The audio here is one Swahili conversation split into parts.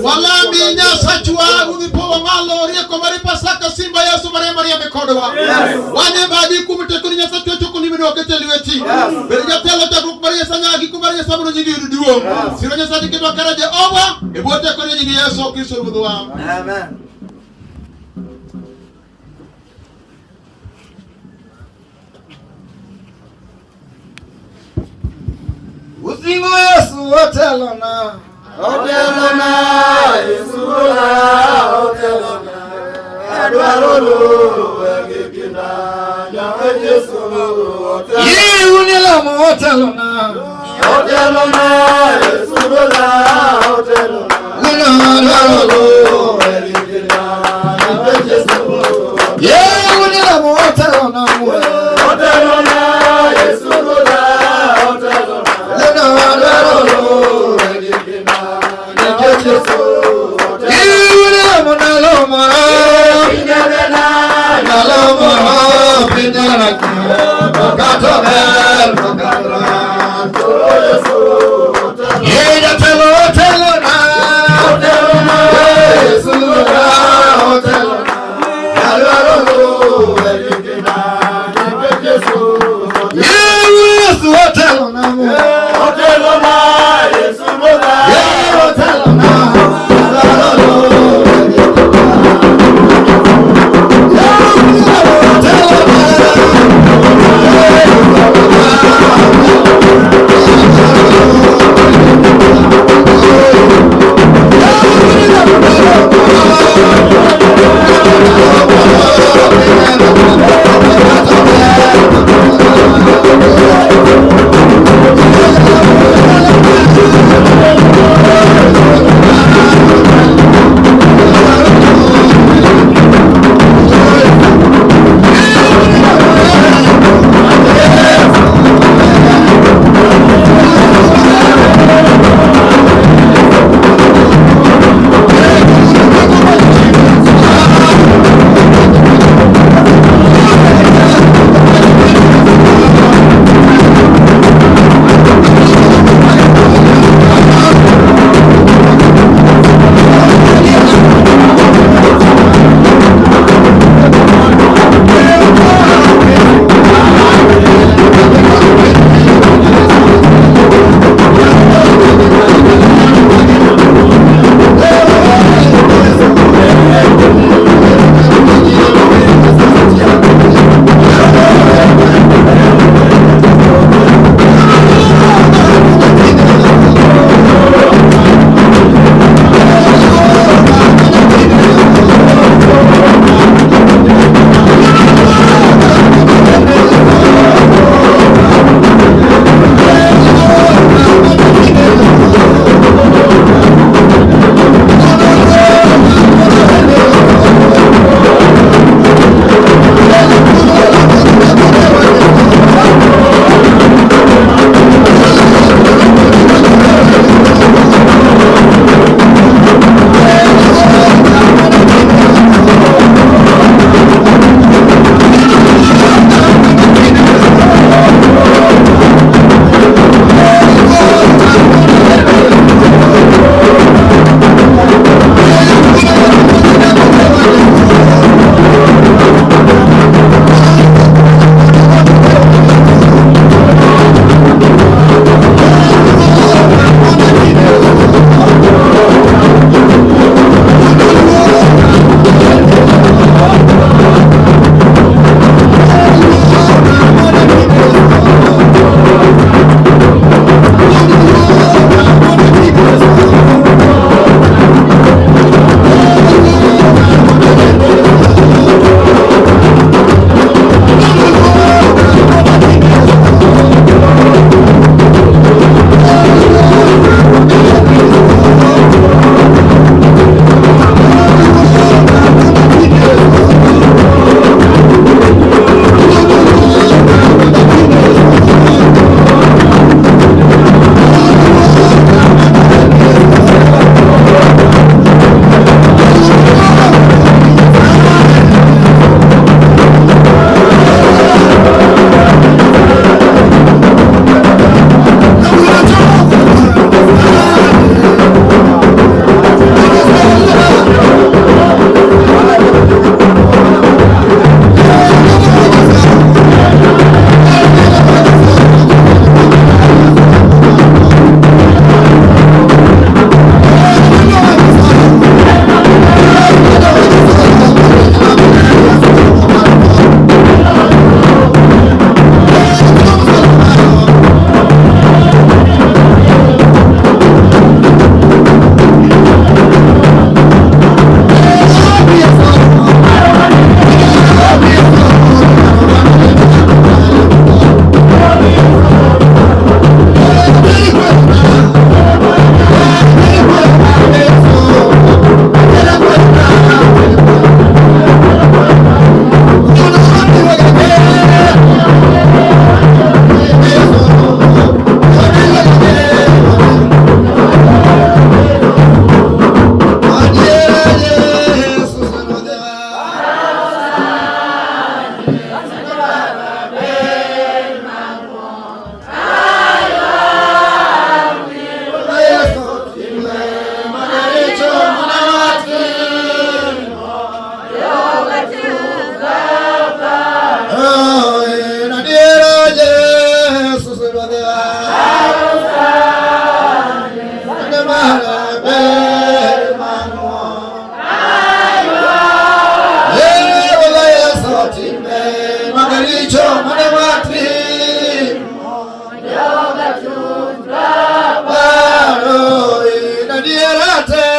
Wala minya sachwa uvipo malo rieko maripa saka simba Yesu Maria mekodwa. Wanye badi kumite kunya sachwa chokuni mino keteliweti. Berja telo ta Maria sanya gikumaria sabuno nyingi duwo. Sironya sadiki to karaje owa ebote ko nyingi Yesu Kristo mudwa. Amen. Usingo Yesu otelona. Otelona Yesu otelona. Adwarolo egekina ya Yesu otelona. Yi unila otelona. Otelona Yesu otelona. Adwarolo egekina ya Yesu. Yi unila otelona. Otelona Yesu otelona. Hotelona, Yesu Mola, Hotelona.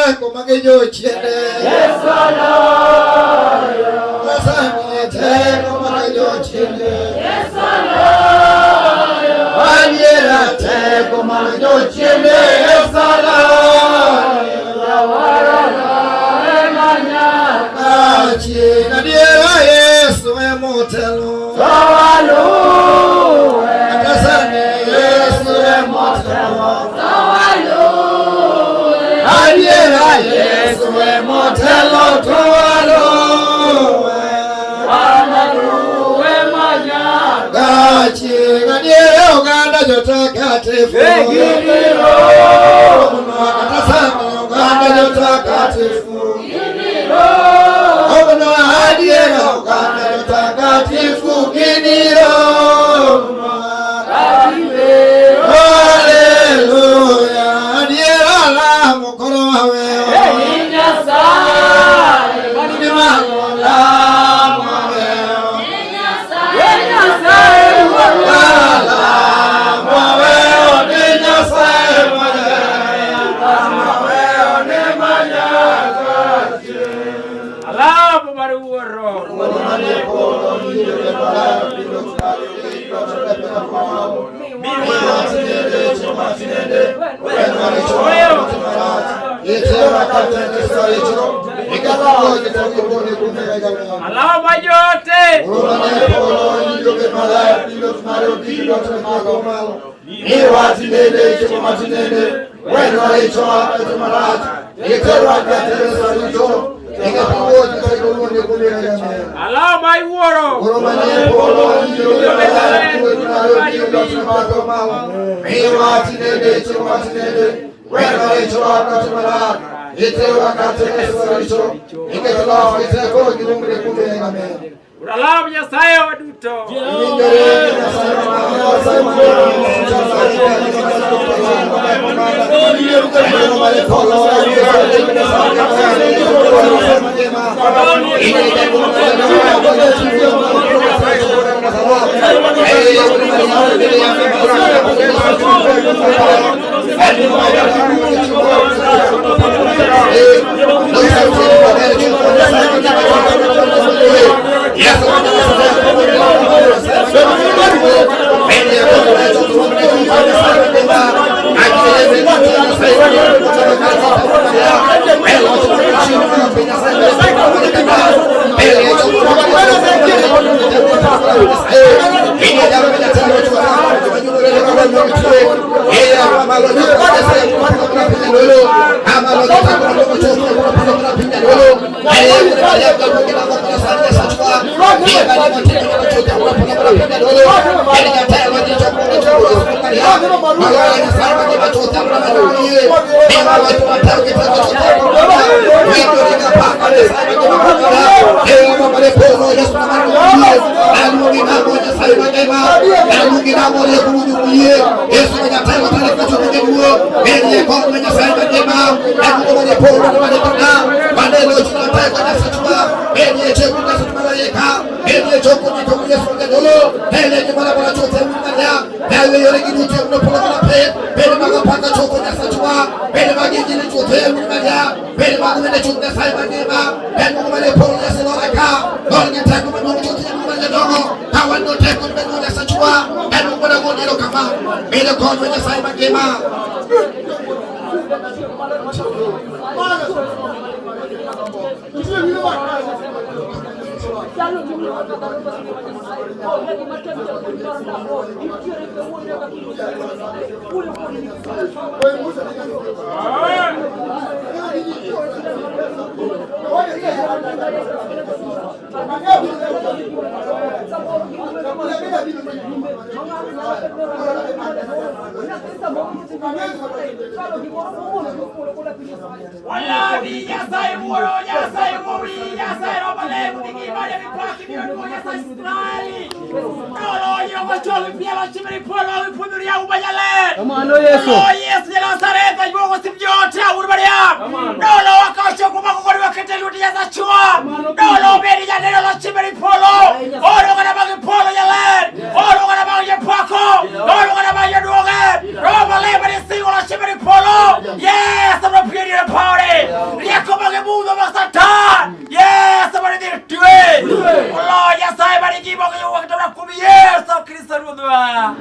teko magejo chiende Yesaloyo Wasamiye teko magejo chiende Yesaloyo Wanyera teko magejo chiende Yesaloyo Yawarana emanyaka China diera Yesu emotelo Sawalu Akasane Yesu emotelo Sawalu Adiera Yesu emotelo Sawalu Wamaru emanyaka China diera Uganda jotakatifu Egiriro Akasane Uganda jotakatifu Ogno adiera Uganda jotakatifu Kiniro Haleluya adiera la mukoro hawe Enya sai Manimalo la mawe Enya sai la mawe Enya sai Alamu maruoro alama yote alama iworo Uralam Nyasaye waduto. Yes, I'm a beauty party. mudho ma Satan. Yesu bariki. Allah Nyasaye bariki moyo wa kutoka 10 Yesu Kristo ruodhwa.